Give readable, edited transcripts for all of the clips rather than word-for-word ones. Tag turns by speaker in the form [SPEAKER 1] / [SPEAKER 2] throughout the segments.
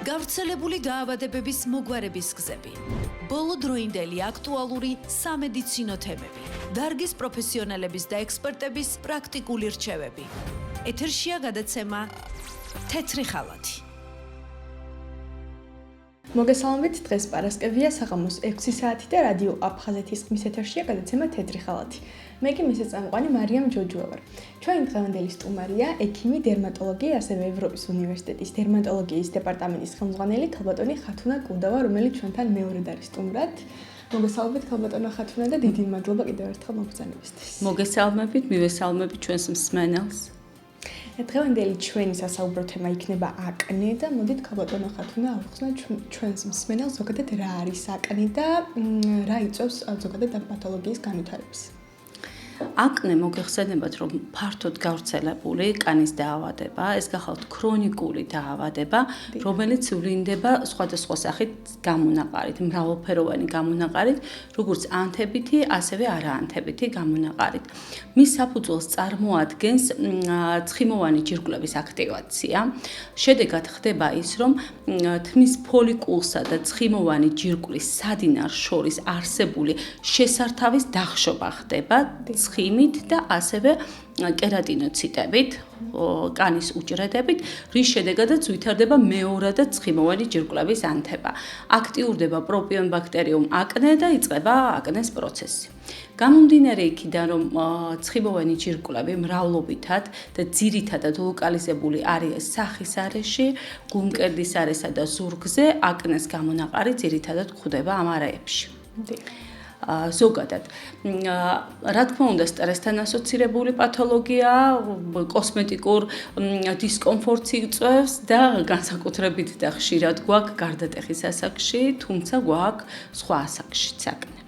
[SPEAKER 1] გავრცელებული დაავადებების მოგვარების გზები, ბოლოდროინდელი აქტუალური სამედიცინო თემები, დარგის პროფესიონალების და ექსპერტების პრაქტიკული რჩევები. ეთერშია გადაცემა თეთრი ხალათი.
[SPEAKER 2] მოგესალმებით, დღეს პარასკევია, საღამოს 6 საათი და რადიო აფხაზეთის ხმის ეთერშია გადაცემა თეთრი ხალათი. მე კი მისი წამყვანი მარიამ ჯოჯუა ვარ. ჩვენი დღევანდელი სტუმარია ექიმი, დერმატოლოგი, ასევე ევროპის უნივერსიტეტის დერმატოლოგიის დეპარტამენტის ხელმძღვანელი ქალბატონი ხათუნა კუდავა, რომელიც ჩვენთან მეორედ არის სტუმრად. მოგესალმებით, ქალბატონო ხათუნა და დიდი მადლობა კიდევ ერთხელ მოგზაურობისთვის.
[SPEAKER 3] მოგესალმებით, მივესალმებით ჩვენს მსმენელს.
[SPEAKER 2] დღევანდელი ჩვენი სასაუბრო თემა იქნება აკნე და მოდით ქალბატონო ხათუნა ავხსნათ ჩვენს მსმენელს ზოგადად რა არის აკნე და რა იწვევს ზოგადად ამ პათოლოგიის განვითარებას.
[SPEAKER 3] აკნე მოგეხსენებათ, რომ ფართოდ გავრცელებული კანის დაავადება, ეს გახალთ ქრონიკული დაავადება, რომელიც ვლინდება სხვადასხვა სახით გამონაყარით, მრავალფეროვანი გამონაყარით, როგორც ანთებითი, ასევე არაანთებითი გამონაყარით. მის საფუძველს წარმოადგენს ცხიმოვანი ჯირკვლების აქტივაცია. შედეგად ხდება ის, რომ თმის ფოლიკულსა და ცხიმოვანი ჯირკვლის სადინარ შორის არსებული შესართავის დახშობა ხდება ცხიმით და ასევე კერატინოციტებით, კანის უჯრედებით, რის შედეგადაც ვითარდება მეორადად ცხიმოვანი ჯირკვლების ანთება. აქტიურდება პროპიონ ბაქტერიუმ აკნე და იწყება აკნეს პროცესი. გამომდინარე იქიდან, რომ ცხიმოვანი ჯირკვლები მრავლობითად და ძირითადად ლოკალიზებული არის სახის არეში, გულმკერდის არესა და ზურგზე, აკნეს გამონაყარი ძირითადად გვხვდება ამ არეებში. ზოგადად, რა თქმა უნდა, სტრესთან ასოცირებული პათოლოგია, კოსმეტიკურ დისკომფორტს იწვევს და განსაკუთრებით და ხშირად გვაქვს გარდატეხის ასაკში, თუმცა გვაქვს სხვა ასაკშიც აკნე.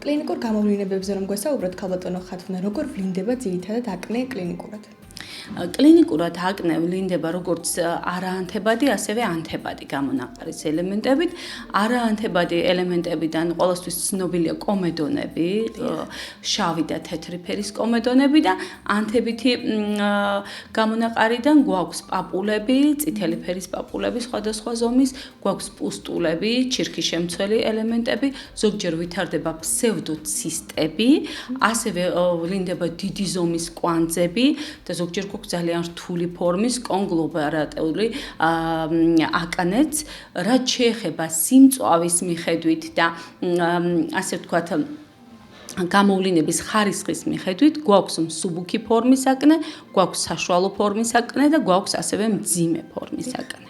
[SPEAKER 2] კლინიკურ გამოვლინებებზე რომ გვესაუბროთ, ქალბატონო ხათუნა, როგორ ვლინდება ძირითადად აკნე კლინიკურად?
[SPEAKER 3] კლინიკურად აკნე ვლინდება როგორც არაანთებადი, ასევე ანთებადი გამონაყარის ელემენტებით. არაანთებადი ელემენტებიდან ყოველთვის ცნობილია კომედონები, შავი და თეთრი ფერის კომედონები და ანთებითი გამონაყარიდან გვაქვს პაპულები, წითელი ფერის პაპულები სხვადასხვა ზომის, გვაქვს პუსტულები, ჩირქიშემცველი ელემენტები, ზოგჯერ ვითარდება ფსევდოცისტები, ასევე ვლინდება დიდი ზომის კვანძები და ზოგჯერ გვაქვს ძალიან რთული ფორმის კონგლომერატული აკნეც, რაც შეეხება სიმწვავის მიხედვით და ასე ვთქვათ გამოვლინების ხარისხის მიხედვით, გვაქვს მსუბუქი ფორმის აკნე, გვაქვს საშუალო ფორმის აკნე და გვაქვს ასევე მძიმე ფორმის აკნე.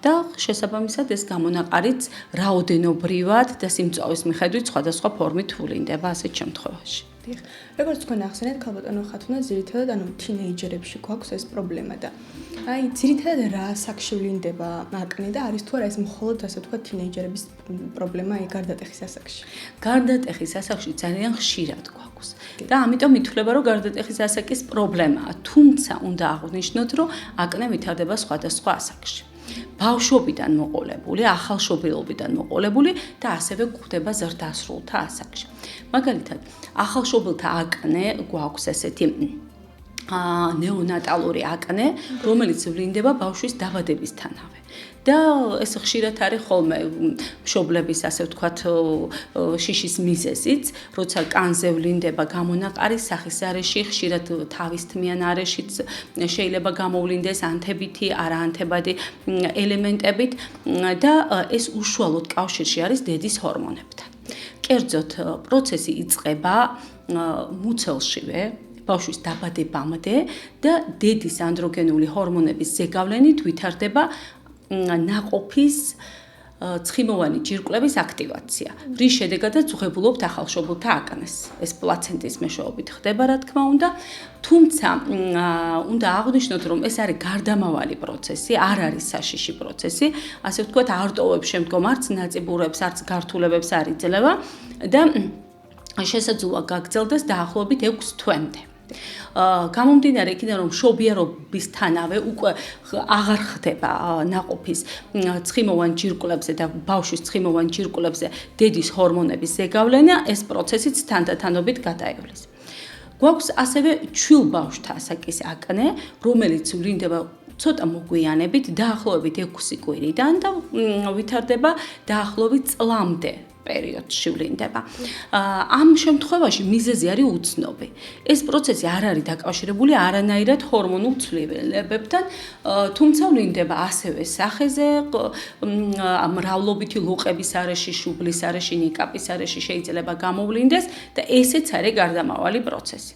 [SPEAKER 3] და შესაბამისად ეს გამონაყარიც რაოდენობრივად და სიმწვავის მიხედვით სხვადასხვა ფორმით ვლინდება ასეთ შემთხვევაში.
[SPEAKER 2] როგორც თქვენ ახსენეთ, ქალბატონო ხათუნა, ძირითადად თინეიჯერებში გვაქვს ეს პრობლემა და ძირითადად რა ასაკში ვლინდება აკნე და არის თუ არა ეს მხოლოდ ასე ვთქვათ თინეიჯერების პრობლემა გარდატეხის ასაკში?
[SPEAKER 3] გარდატეხის ასაკში ძალიან ხშირად გვაქვს და ამიტომ ითვლება, რომ გარდატეხის ასაკის პრობლემაა, თუმცა უნდა აღვნიშნოთ, რომ აკნე ვითარდება სხვადასხვა ასაკში. ბავშვობიდან მოყოლებული, ახალშობილობიდან მოყოლებული და ასევე გვხვდება ზრდასრულთა ასაკში. მაგალითად, ახალშობილთა აკნე გვაქვს ესეთი ნეონატალური აკნე, რომელიც ვლინდება ბავშვის დაბადებისთანავე. და ეს ხშირად არის ხოლმე მშობლების, ასე ვთქვათ, შიშის მიზეზიც, როცა კანზე ვლინდება გამონაყარი სახის არეში, ხშირად თავისთმიან არეშიც შეიძლება გამოვლინდეს ანთებითი, არაანთებადი ელემენტებით და ეს უშუალოდ კავშირში არის დედის ჰორმონებთან. კერძოდ, პროცესი იწყება მუცელშივე, ბავშვის დაბადებამდე და დედის ანდროგენული ჰორმონების ზეგავლენით ვითარდება ნაყოფის ცხიმოვანი ჯირკვლების აქტივაცია, რის შედეგადაც ვღებულობთ ახალშობილთა აკნეს. ეს პლაცენტის მეშვეობით ხდება, რა თქმა უნდა, თუმცა უნდა აღვნიშნოთ, რომ ეს არის გარდამავალი პროცესი, არ არის საშიში პროცესი, ასე ვთქვათ, არ ტოვებს შემდგომ არც ნაწიბურებს, არც გართულებებს არ იძლევა და შესაძლოა გაგრძელდეს დაახლოებით 6 თვემდე. გამომდინარე იქიდან, რომ მშობიარობისთანავე უკვე აღარ ხდება ნაყოფის ცხიმოვან ჯირკვლებზე და ბავშვის ცხიმოვან ჯირკვლებზე დედის ჰორმონების ზეგავლენა, ეს პროცესიც თანდათანობით გადაივლის. გვაქვს ასევე ჩვილ ბავშვთა ასაკის აკნე, რომელიც ვლინდება ცოტა მოგვიანებით დაახლოებით 6 კვირიდან და ვითარდება დაახლოებით წლამდე პერიოდში ვლინდება. ამ შემთხვევაში მიზეზი არის უცნობი. ეს პროცესი არ არის დაკავშირებული არანაირად ჰორმონულ ცვლილებებთან, თუმცა ვლინდება ასევე სახეზე, მრავლობითი ლოყების არეში, შუბლის არეში, ნიკაპის არეში შეიძლება გამოვლინდეს და ესეც არის გარდამავალი პროცესი.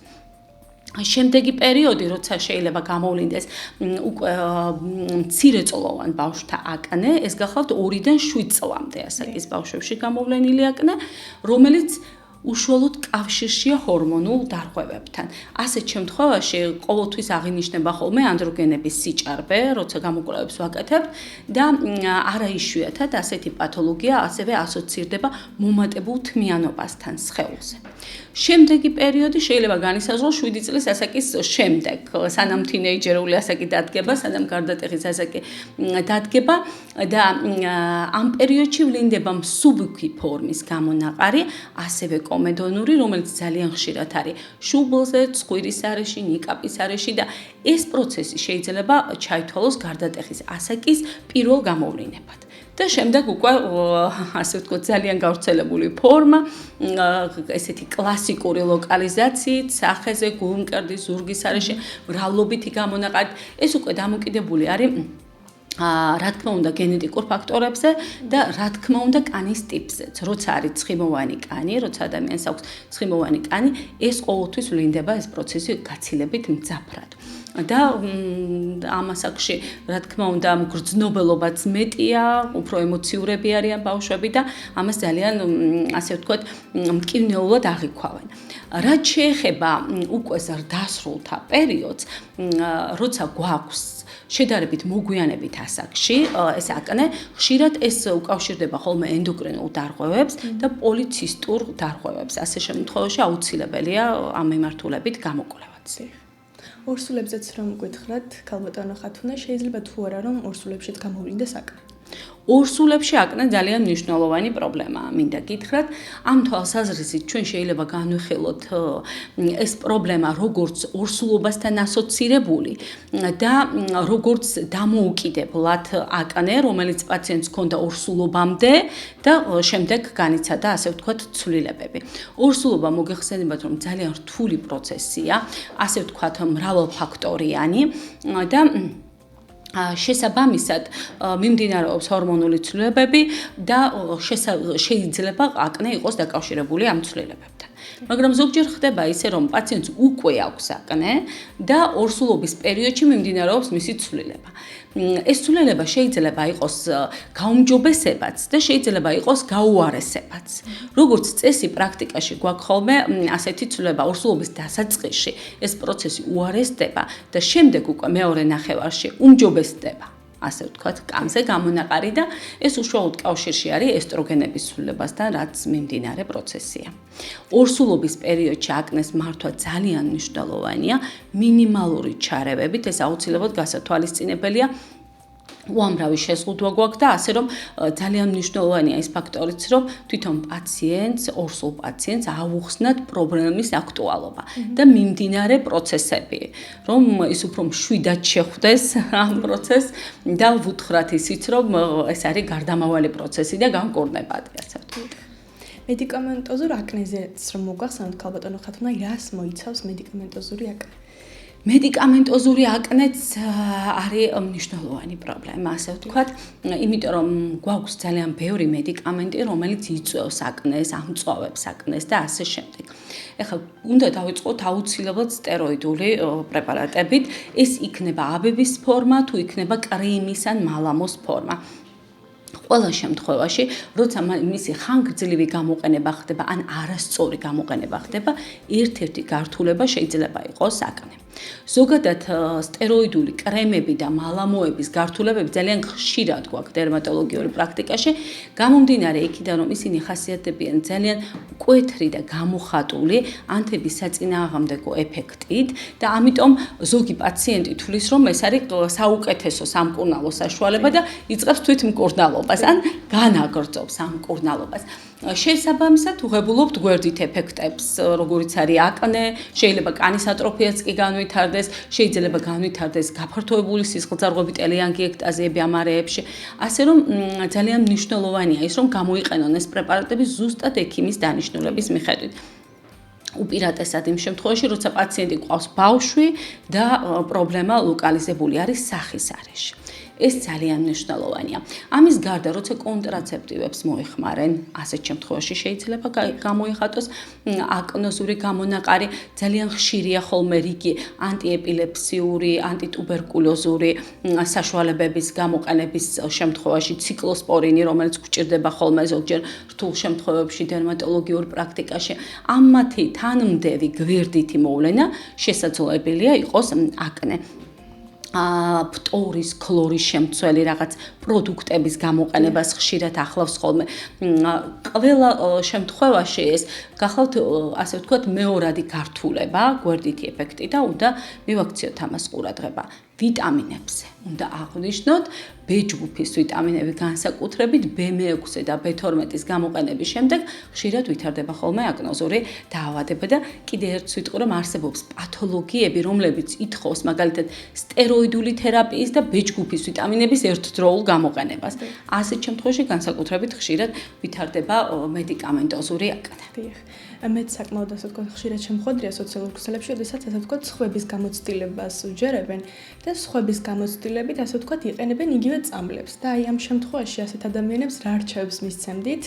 [SPEAKER 3] შემდეგი პერიოდი, როცა შეიძლება გამოვლინდეს უკვე მცირეწლოვან ბავშვთა აკნე, ეს გახლავთ 2-დან 7 წლამდე ასაკის ბავშვებში გამოვლენილი აკნე, რომელიც უშუალოდ კავშირშია ჰორმონულ დარღვევებთან. ასეთ შემთხვევაში ყოველთვის აღინიშნება ხოლმე ანდროგენების სიჭარბე, როცა გამოკვლევებს ვაკეთებთ და არა იშვიათად ასეთი პათოლოგია ასევე ასოცირდება მომატებულ თმიანობასთან სხეულზე. შემდეგი პერიოდი შეიძლება განისაზღვროს 7 წლის ასაკის შემდეგ, სანამ თინეიჯერული ასაკი დადგება, სანამ გარდატეხის ასაკი დადგება და ამ პერიოდში ვლინდება მსუბუქი ფორმის გამონაყარი, ასევე კომედონური, რომელიც ძალიან ხშირად არის შუბლზე, ცხვირის არეში, ნიკაპის არეში და ეს პროცესი შეიძლება ჩაითვალოს გარდატეხის ასაკის პირველ გამოვლინებად. და შემდეგ უკვე ასე ვთქვათ ძალიან გავრცელებული ფორმა, ესეთი კლასიკური ლოკალიზაციით, სახეზე, გულმკერდის, ზურგის არეში, მრავლობითი გამონაყარით, ეს უკვე დამოკიდებული არის რა თქმა უნდა გენეტიკურ ფაქტორებზე და რა თქმა უნდა კანის ტიპზეც. როცა არის ცხიმოვანი კანი, როცა ადამიანს აქვს ცხიმოვანი კანი, ეს ყოველთვის ვლინდება ეს პროცესი გაცილებით მძაფრად. და ამ ასაკში, რა თქმა უნდა, გრძნობელობაც მეტია, უფრო ემოციურები არიან ბავშვები და ამას ძალიან, ასე ვთქვათ, მტკივნეულად აღიქვავენ. რაც შეეხება უკვე ზრდასრულთა პერიოდს, როცა გვაქვს შედარებით მოგვიანებით ასაკში, ეს აკნე, ხშირად ეს უკავშირდება ხოლმე ენდოკრინულ დარღვევებს და პოლიცისტურ დარღვევებს. ასე შემთხვევაში აუცილებელია ამ მიმართულებით გამოკვლევაც.
[SPEAKER 2] ორსულებზეც რომ გითხრათ, ქალბატონო ხათუნა, შეიძლება თუ არა რომ ორსულებშიც გამოვლინდეს აკნე?
[SPEAKER 3] ორსულებში აკნე ძალიან მნიშვნელოვანი პრობლემაა, მინდა გითხრათ. ამ თვალსაზრისით ჩვენ შეიძლება განვიხილოთ ეს პრობლემა როგორც ორსულობასთან ასოცირებული და როგორც დამოუკიდებლად აკნე, რომელიც პაციენტს ჰქონდა ორსულობამდე და შემდეგ განიცადა, ასე ვთქვათ, ცვლილებები. ორსულობა მოგეხსენებათ, რომ ძალიან რთული პროცესია, ასე ვთქვათ, მრავალფაქტორიანი და შესაბამისად მიმდინარეობს ჰორმონული ცვლილებები და შეიძლება აკნე იყოს დაკავშირებული ამ ცვლილებებთან. მაგრამ ზოგჯერ ხდება ისე, რომ პაციენტს უკვე აქვს აკნე და ორსულობის პერიოდში მიმდინარეობს მისი ცვლილება. ეს ცვლილება შეიძლება იყოს გაუმჯობესებაც და შეიძლება იყოს გაუარესებაც. როგორც წესი პრაქტიკაში გვაქვს ხოლმე ასეთი ცვლილება ორსულობის დასაწყისში ეს პროცესი უარესდება და შემდეგ უკვე მეორე ნახევარში უმჯობესდება. ასე ვთქვათ, კანზე გამონაყარი და ეს უშუალოდ კავშირში არის ესტროგენების ცვლილებასთან, რაც მიმდინარე პროცესია. ორსულობის პერიოდში აკნეს მართვა ძალიან მნიშვნელოვანია, მინიმალური ჩარევებით, ეს აუცილებლად გასათვალისწინებელია. უამრავი შეზღუდვა გვაქვს და ასე რომ ძალიან მნიშვნელოვანია ეს ფაქტორიც, რომ თვითონ პაციენტს, ორსულ პაციენტს ავუხსნათ პრობლემის აქტუალობა და მიმდინარე პროცესები, რომ ის უფრო მშვიდად შეხვდეს ამ პროცესს და ვუთხრათ ისიც, რომ ეს არის გარდამავალი პროცესი და განკურნებადი, ასე ვთქვათ.
[SPEAKER 2] მედიკამენტოზურ აკნეზეც რომ მოგახსენოთ, ქალბატონო ხათუნა, რას მოიცავს მედიკამენტოზური აკნე?
[SPEAKER 3] მედიკამენტოზური აკნეც არის მნიშვნელოვანი პრობლემა, ასე ვთქვათ, იმიტომ რომ გვაქვს ძალიან ბევრი მედიკამენტი, რომელიც იწვევს აკნეს, ამწვავებს აკნეს და ასე შემდეგ. ეხლა უნდა დავიწყოთ აუცილებლად სტეროიდული პრეპარატებით, ეს იქნება აბების ფორმა, თუ იქნება კრემის ან მალამოს ფორმა. ყველა შემთხვევაში, როცა მისი ხანგრძლივი გამოყენება ხდება, ან არასწორი გამოყენება ხდება, ერთ-ერთი გართულება შეიძლება იყოს აკნე. ზოგადად სტეროიდული კრემები და მალამოების გართულებები ძალიან ხშირად გვაქვს დერმატოლოგიური პრაქტიკაში, გამომდინარე იქიდან, რომ ისინი ხასიათდებიან ძალიან მკვეთრი და გამოხატული ანთების საწინააღმდეგო ეფექტით და ამიტომ ზოგი პაციენტი თვლის, რომ ეს არის საუკეთესო სამკურნალო საშუალება და იწყებს თვითმკურნალობას ან განაგრძობს ამ მკურნალობას. შესაბამისად უღებულობთ გვერდით ეფექტებს, როგორიც არის აკნე, შეიძლება კანის ატროფიაც კი განვითარდეს განვითარდეს, შეიძლება განვითარდეს გაფართოებული სისხლძარღვები ტელეანგიექტაზიები ამ არეებში. ასე რომ ძალიან მნიშვნელოვანია ის, რომ გამოიყენონ ეს პრეპარატები ზუსტად ექიმის დანიშნულების მიხედვით. უპირატესად იმ შემთხვევაში, როცა პაციენტი ყავს ბავშვი და პრობლემა ლოკალიზებული არის სახის არეში. ეს ძალიან მნიშვნელოვანია. ამის გარდა, როცა კონტრაცეპტივებს მოიხმარენ, ასეთ შემთხვევაში შეიძლება გამოიხატოს აკნოზური გამონაყარი, ძალიან ხშირია ხოლმე რიგი ანტიეპილეფსიური, ანტიტუბერკულოზური საშუალებების გამოყენების შემთხვევაში ციკლოსპორინი, რომელიც გვჭირდება ხოლმე ზოგჯერ რთულ შემთხვევებში დერმატოლოგიურ პრაქტიკაში. ამ მათი თანმდევი გვერდითი მოვლენა შესაძლებელია იყოს აკნე. ფტორის, ქლორის შემცველი რაღაც პროდუქტების გამოყენებას ხშირად ახლავს ხოლმე. ყველა შემთხვევაში ეს გახლავთ, ასე ვთქვათ, მეორადი გართულება, გვერდითი ეფექტი და უნდა მივაქციოთ ამას ყურადღება. ვიტამინებზე უნდა აღვნიშნოთ B ჯგუფის ვიტამინები განსაკუთრებით B6 და B12-ის გამოყენების შემდეგ ხშირად ვითარდება ხოლმე აკნოზური დაავადება და კიდე ერთს ვიტყვი, რომ არსებობს პათოლოგიები, რომლებიც ითხოვს მაგალითად სტეროიდული თერაპიის და B ჯგუფის ვიტამინების ერთდროულ გამოყენებას. ასეთ შემთხვევაში განსაკუთრებით ხშირად ვითარდება მედიკამენტოზური აკნე.
[SPEAKER 2] მეც საკმაოდ ასე ვთქვათ, ხშირად შემოხვედრია სოციალურ ქსელებში, როდესაც ასე ვთქვათ, სხვების გამოცდილებას უჯერებენ და სხვების გამოცდილებით ასე ვთქვათ, იყენებენ იგივე წამლებს და აი ამ შემთხვევაში ასეთ ადამიანებს რა რჩევებს მისცემდით?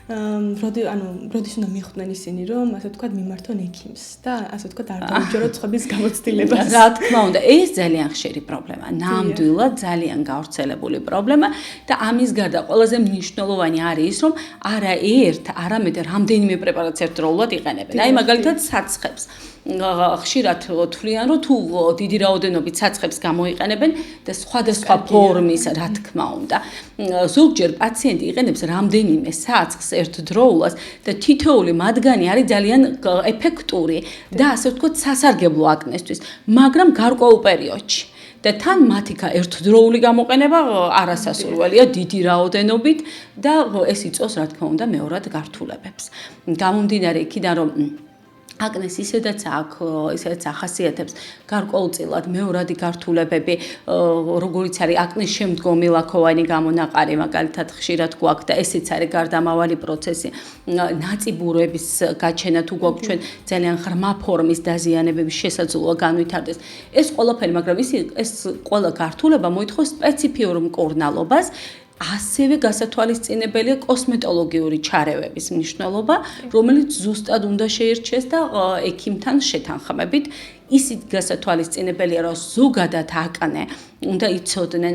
[SPEAKER 2] როდის უნდა მიხვდნენ ისინი, რომ ასე ვთქვათ, მიმართონ ექიმს და ასე ვთქვათ, არ დაუჯეროთ სხვების გამოცდილებას.
[SPEAKER 3] რა თქმა უნდა, ეს ძალიან ხშირი პრობლემა, ნამდვილად ძალიან გავრცელებული პრობლემა და ამის გარდა ყველაზე მნიშვნელოვანი არის ის, რომ არა ერთ, არამედ რამდენიმე პრეპარატს ერთდროულად იყენებენ. აი მაგალითად საცხებს. ხშირად თვლიან, რომ თუ დიდი რაოდენობით საცხებს გამოიყენებენ და სხვადასხვა ფორმის, რა თქმა უნდა. ზოგჯერ პაციენტი იყენებს რამდენიმე საცხს ერთდროულად და თითოეული მათგანი არის ძალიან ეფექტური და ასე ვთქვათ, სასარგებლო აკნესთვის, მაგრამ გარკვეულ პერიოდში. და თან მათიქა ერთდროული გამოყენება არასასურველია დიდი რაოდენობით და ეს იწვევს, რა თქმა უნდა, მეორად გართულებებს. გამომდინარე იქიდან, რომ აკნეს ისედაც ისედაც ახასიათებს გარკვეულწილად მეორადი გართულებები, როგორიც არის აკნის შემდგომი ლაქოვანი გამონაყარი, მაგალითად ხშირად გვაქვს და ესეც არის გარდამავალი პროცესი, ნაწიბურების გაჩენა თუ გვაქვს ჩვენ ძალიან ღრმა ფორმის დაზიანებების შესაძლოა განვითარდეს. ეს ყველაფერი, მაგრამ ეს ყველა გართულება მოითხოვს სპეციფიურ მკურნალობას. ასევე გასათვალისწინებელია კოსმეტოლოგიური ჩარევების მნიშვნელობა, რომელიც ზუსტად უნდა შეირჩეს და ექიმთან შეთანხმებით. ისიც გასათვალისწინებელია, რომ ზოგადად აკნე უნდა იცოდნენ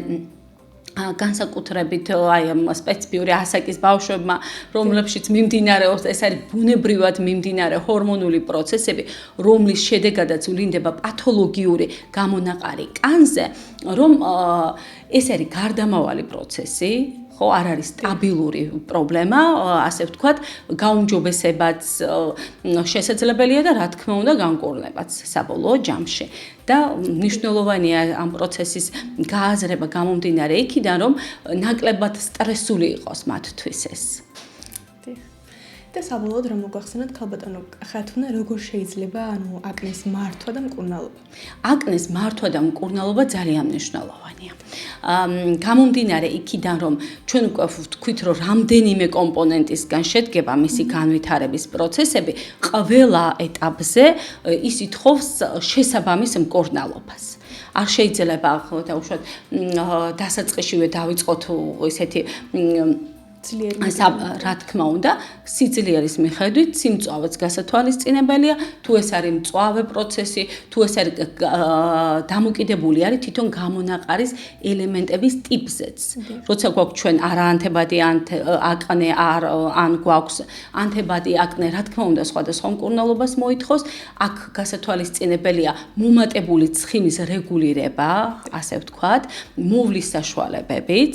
[SPEAKER 3] განსაკუთრებით აი ამ სპეციფიური ასაკის ბავშვებმა, რომლებშიც მიმდინარეობს ეს არის ბუნებრივად მიმდინარე ჰორმონული პროცესები, რომლის შედეგადაც ვლინდება პათოლოგიური გამონაყარი კანზე, რომ ეს არის გარდამავალი პროცესი, ხო, არ არის სტაბილური პრობლემა, ასე ვთქვათ, გაუმჯობესებაც შესაძლებელია და რა თქმა უნდა განკურნებაც საბოლოო ჯამში. და მნიშვნელოვანია ამ პროცესის გააზრება გამომდინარე იქიდან, რომ ნაკლებად სტრესული იყოს მათთვის ეს.
[SPEAKER 2] და საბოლოოდ რომ მოგვახსენოთ ქალბატონო ხათუნა, როგორ შეიძლება აკნეს მართვა და მკურნალობა?
[SPEAKER 3] აკნეს მართვა და მკურნალობა ძალიან მნიშვნელოვანია. გამომდინარე იქიდან, რომ ჩვენ უკვე ვთქვით, რომ რამდენიმე კომპონენტისგან შედგება მისი განვითარების პროცესები, ყველა ეტაპზე ის ითხოვს შესაბამის მკურნალობას. არ შეიძლება დაუშვათ დასაწყისშივე დავიწყოთ ესეთი რა თქმა უნდა, სიძლიერის მიხედვით სიმწვავეც გასათვალისწინებელია, თუ ეს არის მწვავე პროცესი, თუ ეს არის დამოკიდებული არის თვითონ გამონაყარის ელემენტების ტიპზეც. როცა გვაქვს ჩვენ არა ანთებადი აკნე, ან გვაქვს ანთებადი აკნე, რა თქმა უნდა, სხვადასხვა მკურნალობას მოითხოვს. აქ გასათვალისწინებელია მომატებული ცხიმის რეგულირება, ასე ვთქვათ, მოვლის საშუალებებით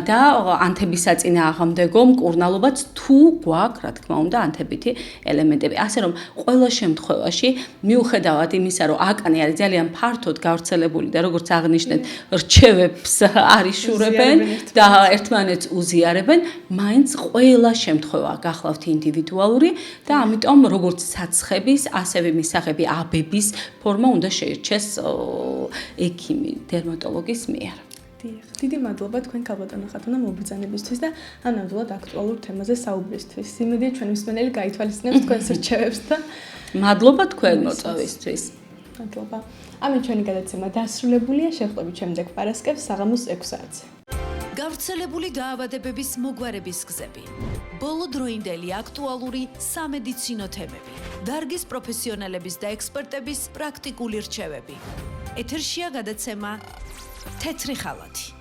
[SPEAKER 3] და ანთების საწინააღმდეგო საღამდეგო მკურნალობაც თუ გვაქვს, რა თქმა უნდა, ანთებითი ელემენტები. ასე რომ ყველა შემთხვევაში მიუხედავად იმისა, რომ აკნე არის ძალიან ფართოდ გავრცელებული და როგორც აღნიშნეთ, რჩევებს არიშურებენ და ერთმანეთს უზიარებენ, მაინც ყველა შემთხვევა გახლავთ ინდივიდუალური და ამიტომ როგორც საცხების, ასევე მისაღები აბების ფორმა უნდა შეირჩეს ექიმი, დერმატოლოგის მიერ.
[SPEAKER 2] დიდი მადლობა თქვენ ქალბატონო ხათუნა მობრძანებისთვის და ამ ნამდვილად აქტუალურ თემაზე საუბრისთვის. იმედია ჩვენ მსმენელი გაითვალისწინებს თქვენს რჩევებს და
[SPEAKER 3] მადლობა თქვენ მოწვევისთვის.
[SPEAKER 2] მადლობა. ამით ჩვენი გადაცემა დასრულებულია. შევხვდებით შემდეგ პარასკევს საღამოს 6 საათზე.
[SPEAKER 1] გავრცელებული დაავადებების მოგვარების გზები. ბოლოდროინდელი აქტუალური სამედიცინო თემები. დარგის პროფესიონალების და ექსპერტების პრაქტიკული რჩევები. ეთერშია გადაცემა თეთრი ხალათი.